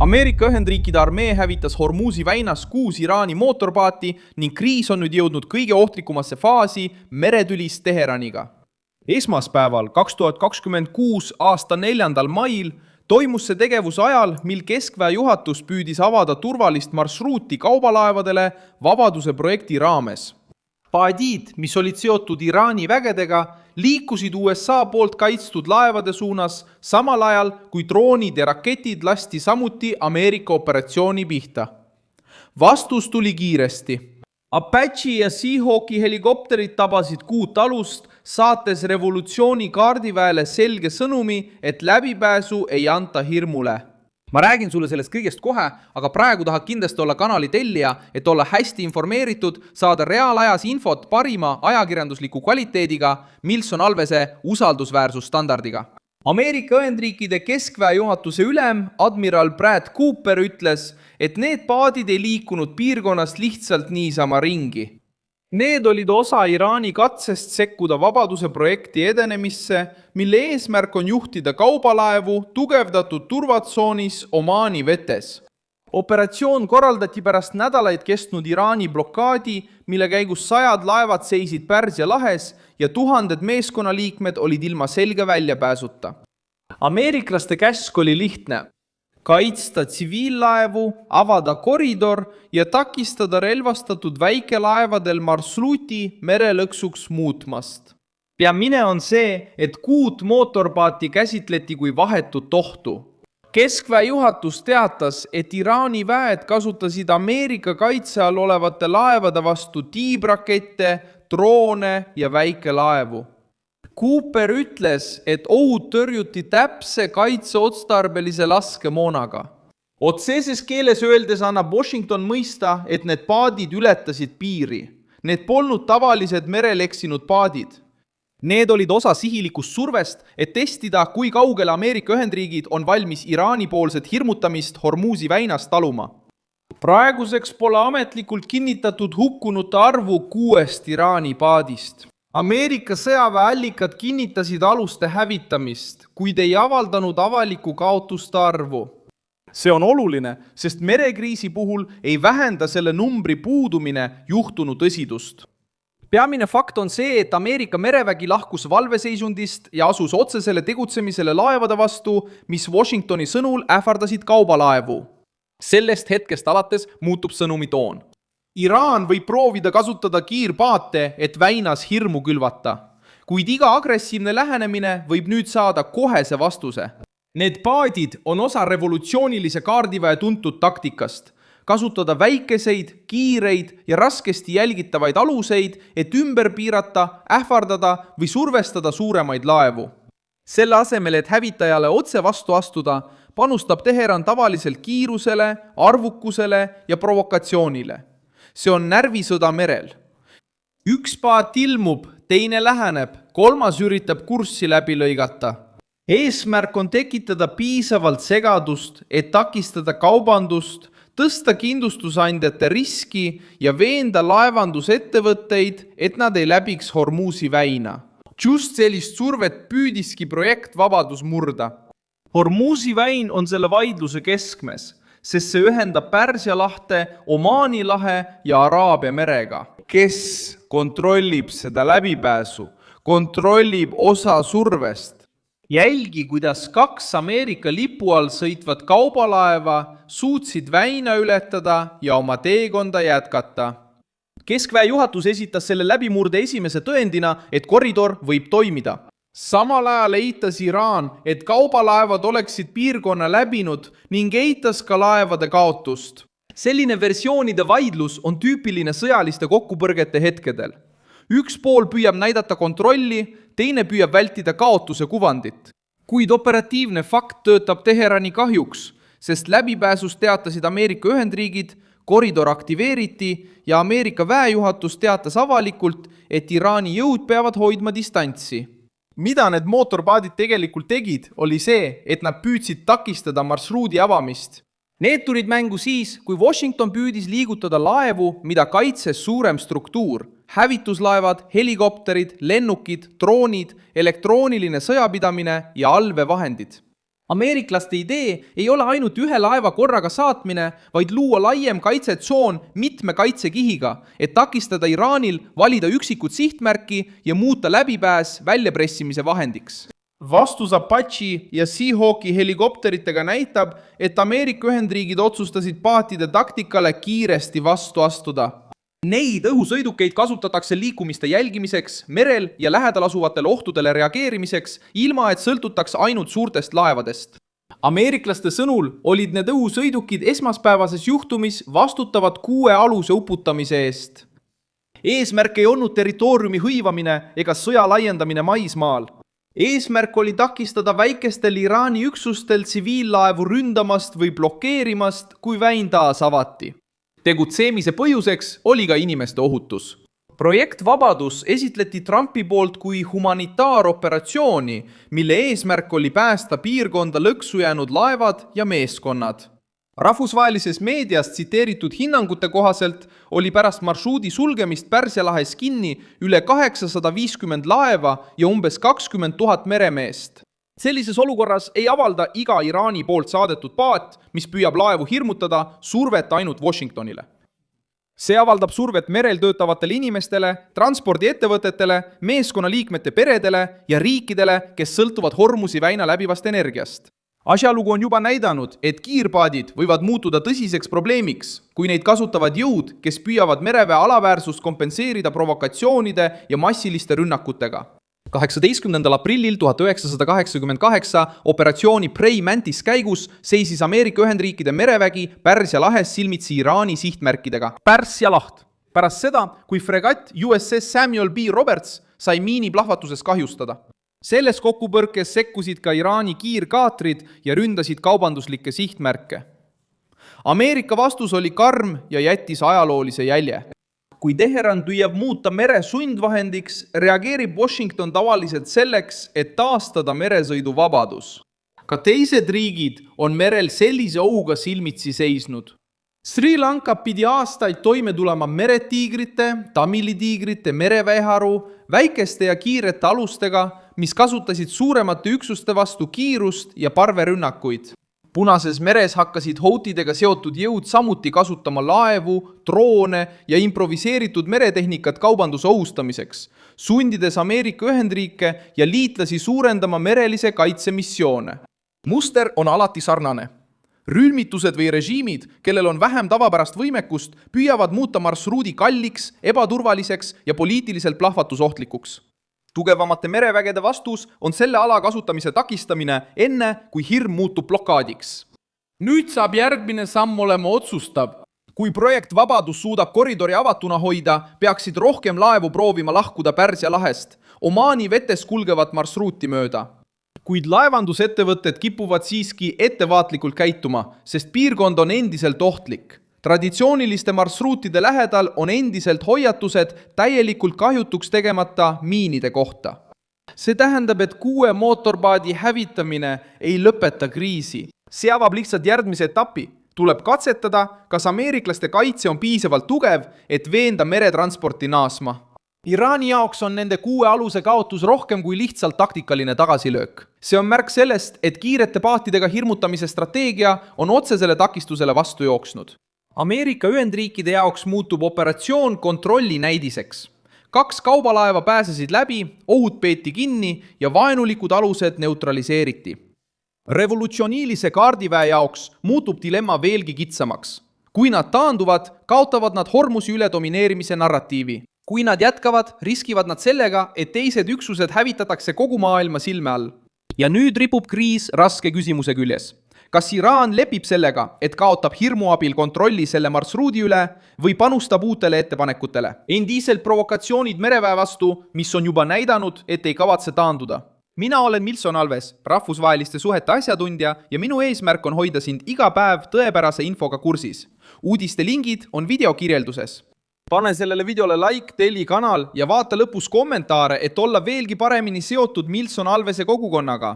Ameerika Ühendriikide armee hävitas Hormuzi väinas 6 Iraani mootorpaati ning kriis on nüüd jõudnud kõige ohtlikumasse faasi meretülis Teheraniga. Esmaspäeval 2026 aasta 4. mail toimus see tegevus ajal, mil Keskväe juhatus püüdis avada turvalist marsruuti kaubalaevadele Vabaduse projekti raames. Paadid, mis olid seotud Iraani vägedega, liikusid USA poolt kaitstud laevade suunas, samal ajal kui droonid ja raketid lasti samuti Ameerika operatsiooni pihta. Vastus tuli kiiresti. Apache ja Seahawki helikopterid tabasid 6 alust, saates revolutsiooni kaardiväele selge sõnumi, et läbipääsu ei anta hirmule. Ma räägin sulle sellest kõigest kohe, aga praegu tahad kindlasti olla kanali tellija, et olla hästi informeeritud, saada reaalajas infot parima ajakirjandusliku kvaliteediga, Milson Alvese usaldusväärsusstandardiga. Ameerika Ühendriikide Keskväe juhatuse ülem, admiral Brad Cooper ütles, et need paadid ei liikunud piirkonnast lihtsalt niisama ringi. Need olid osa Iraani katsest sekkuda Vabaduse projekti edenemisse, mille eesmärk on juhtida kaubalaevu tugevdatud turvatsoonis Omaani vetes. Operatsioon korraldati pärast nädalaid kestnud Iraani blokaadi, mille käigus 100 laevad seisid Pärsia lahes ja 1000 meeskonnaliikmed olid ilma selge väljapääsuta. Ameeriklaste käsk oli lihtne. Kaitsta tsiviillaevu, avada koridor ja takistada relvastatud väikelaevadel marsruuti merelõksuks muutmast. Peamine on see, et 6 mootorpaati käsitleti kui vahetut ohtu. Keskväe juhatus teatas, et Iraani väed kasutasid Ameerika kaitse all olevate laevade vastu tiibrakette, droone ja väikelaevu. Cooper ütles, et ohud tõrjuti täpse kaitseotstarbelise laskemoonaga. Otseses keeles öeldes annab Washington mõista, et need paadid ületasid piiri. Need polnud tavalised merel eksinud paadid. Need olid osa sihilikust survest, et testida, kui kaugele Ameerika Ühendriigid on valmis Iraani poolset hirmutamist Hormuzi väinas taluma. Praeguseks pole ametlikult kinnitatud hukkunute arvu 6 Iraani paadist. Ameerika sõjaväeallikad kinnitasid aluste hävitamist, kuid ei avaldanud avalikku kaotuste arvu. See on oluline, sest merekriisi puhul ei vähenda selle numbri puudumine juhtunu tõsidust. Peamine fakt on see, et Ameerika merevägi lahkus valveseisundist ja asus otsesele tegutsemisele laevade vastu, mis Washingtoni sõnul ähvardasid kaubalaevu. Sellest hetkest alates muutub sõnumi toon. Iraan võib proovida kasutada kiirpaate, et väinas hirmu külvata, kuid iga agressiivne lähenemine võib nüüd saada kohese vastuse. Need paadid on osa revolutsioonilise kaardiväe tuntud taktikast, kasutada väikeseid, kiireid ja raskesti jälgitavaid aluseid, et ümber piirata, ähvardada või survestada suuremaid laevu. Selle asemel, et hävitajale otse vastu astuda, panustab Teheran tavaliselt kiirusele, arvukusele ja provokatsioonile. See on närvisõda merel. Üks paat ilmub, teine läheneb, 3. üritab kurssi läbi lõigata. Eesmärk on tekitada piisavalt segadust, et takistada kaubandust, tõsta kindlustusandjate riski ja veenda laevandusettevõtteid, et nad ei läbiks Hormuzi väina. Just sellist survet püüdiski projekt Vabadus murda. Hormuzi väin on selle vaidluse keskmes, sest see ühendab Pärsia lahte, Omaani lahe ja Araabia merega. Kes kontrollib seda läbipääsu, kontrollib osa survest. Jälgi, kuidas 2 Ameerika lipu all sõitvat kaubalaeva suutsid väina ületada ja oma teekonda jätkata. Keskväe juhatus esitas selle läbimurde esimese tõendina, et koridor võib toimida. Samal ajal eitas Iraan, et kaubalaevad oleksid piirkonna läbinud ning eitas ka laevade kaotust. Selline versioonide vaidlus on tüüpiline sõjaliste kokkupõrgete hetkedel. Üks pool püüab näidata kontrolli, teine püüab vältida kaotuse kuvandit. Kuid operatiivne fakt töötab Teherani kahjuks, sest läbipääsust teatasid Ameerika Ühendriigid, koridor aktiveeriti ja Ameerika väejuhatus teatas avalikult, et Iraani jõud peavad hoidma distantsi. Mida need mootorpaadid tegelikult tegid, oli see, et nad püüdsid takistada marsruudi avamist. Need tulid mängu siis, kui Washington püüdis liigutada laevu, mida kaitses suurem struktuur. Hävituslaevad, helikopterid, lennukid, droonid, elektrooniline sõjapidamine ja allveevahendid. ameeriklaste idee ei ole ainult ühe laeva korraga saatmine, vaid luua laiem kaitsetsoon mitme kaitsekihiga, et takistada Iraanil valida üksikut sihtmärki ja muuta läbipääs väljapressimise vahendiks. Vastus Apache ja Seahawki helikopteritega näitab, et Ameerika Ühendriigid otsustasid paatide taktikale kiiresti vastu astuda. Neid õhusõidukeid kasutatakse liikumiste jälgimiseks, merel ja lähedal asuvatele ohtudele reageerimiseks, ilma et sõltutaks ainult suurtest laevadest. Ameeriklaste sõnul olid need õhusõidukid esmaspäevases juhtumis vastutavad 6 aluse uputamise eest. Eesmärk ei olnud territooriumi hõivamine ega sõja laiendamine maismaal. Eesmärk oli takistada väikestel Iraani üksustel tsiviillaevu ründamast või blokeerimast, kui väin taas avati. Tegutsemise põhjuseks oli ka inimeste ohutus. Projekt Vabadus esitleti Trumpi poolt kui humanitaaroperatsiooni, mille eesmärk oli päästa piirkonda lõksu jäänud laevad ja meeskonnad. Rahvusvahelises meedias tsiteeritud hinnangute kohaselt oli pärast marsruudi sulgemist Pärsia lahes kinni üle 850 laeva ja umbes 20 000 meremeest. Sellises olukorras ei avalda iga Iraani poolt saadetud paat, mis püüab laevu hirmutada, survet ainult Washingtonile. See avaldab survet merel töötavatele inimestele, transpordiettevõtetele, meeskonnaliikmete peredele ja riikidele, kes sõltuvad Hormuzi väina läbivast energiast. Asjalugu on juba näidanud, et kiirpaadid võivad muutuda tõsiseks probleemiks, kui neid kasutavad jõud, kes püüavad mereväe alaväärsust kompenseerida provokatsioonide ja massiliste rünnakutega. 18. aprillil 1988 operatsiooni Prey Mantis käigus seisis Ameerika Ühendriikide merevägi Pärsia lahes silmitsi Iraani sihtmärkidega. Pärsia laht. Pärast seda, kui fregatt USS Samuel B. Roberts sai miini plahvatuses kahjustada. Selles kokkupõrkes sekkusid ka Iraani kiirkaatrid ja ründasid kaubanduslikke sihtmärke. Ameerika vastus oli karm ja jättis ajaloolise jälje. Kui Teheran püüab muuta mere sundvahendiks, reageerib Washington tavaliselt selleks, et taastada meresõiduvabadus. Ka teised riigid on merel sellise ohuga silmitsi seisnud. Sri Lanka pidi aastaid toime tulema meretiigrite, tamilitiigrite, mereväeharu, väikeste ja kiirete alustega, mis kasutasid suuremate üksuste vastu kiirust ja parverünnakuid. Punases meres hakkasid Houtidega seotud jõud samuti kasutama laevu, droone ja improviseeritud meretehnikat kaubanduse ohustamiseks, sundides Ameerika Ühendriike ja liitlasi suurendama merelise kaitsemissioone. Muster on alati sarnane. Rühmitused või režiimid, kellel on vähem tavapärast võimekust, püüavad muuta marsruudi kalliks, ebaturvaliseks ja poliitiliselt plahvatusohtlikuks. Tugevamate merevägede vastus on selle ala kasutamise takistamine enne, kui hirm muutub blokaadiks. Nüüd saab järgmine samm olema otsustav. Kui projekt Vabadus suudab koridori avatuna hoida, peaksid rohkem laevu proovima lahkuda Pärsia lahest, Omaani vetes kulgevat marsruuti mööda. Kuid laevandusettevõtted kipuvad siiski ettevaatlikult käituma, sest piirkond on endiselt ohtlik. Traditsiooniliste marsruutide lähedal on endiselt hoiatused täielikult kahjutuks tegemata miinide kohta. See tähendab, et 6 mootorpaadi hävitamine ei lõpeta kriisi. See avab lihtsalt järgmise etapi. Tuleb katsetada, kas ameeriklaste kaitse on piisavalt tugev, et veenda meretransporti naasma. Iraani jaoks on nende 6 aluse kaotus rohkem kui lihtsalt taktikaline tagasilöök. See on märk sellest, et kiirete paatidega hirmutamise strateegia on otsesele takistusele vastu jooksnud. Ameerika Ühendriikide jaoks muutub operatsioon kontrolli näidiseks. 2 kaubalaeva pääsesid läbi, ohud peeti kinni ja vaenulikud alused neutraliseeriti. Revolutsioonilise kaardiväe jaoks muutub dilemma veelgi kitsamaks. Kui nad taanduvad, kaotavad nad Hormuzi üle domineerimise narratiivi. Kui nad jätkavad, riskivad nad sellega, et teised üksused hävitatakse kogu maailma silme all. Ja nüüd ripub kriis raske küsimuse küljes. Kas Iraan lepib sellega, et kaotab hirmu abil kontrolli selle marsruudi üle või panustab uutele ettepanekutele? Endiselt provokatsioonid mereväe vastu, mis on juba näidanud, et ei kavatse taanduda. Mina olen Milson Alves, rahvusvaheliste suhete asjatundja ja minu eesmärk on hoida sind iga päev tõepärase infoga kursis. Uudiste lingid on videokirjelduses. Pane sellele videole like, telli kanal ja vaata lõpus kommentaare, et olla veelgi paremini seotud Milson Alvese kogukonnaga.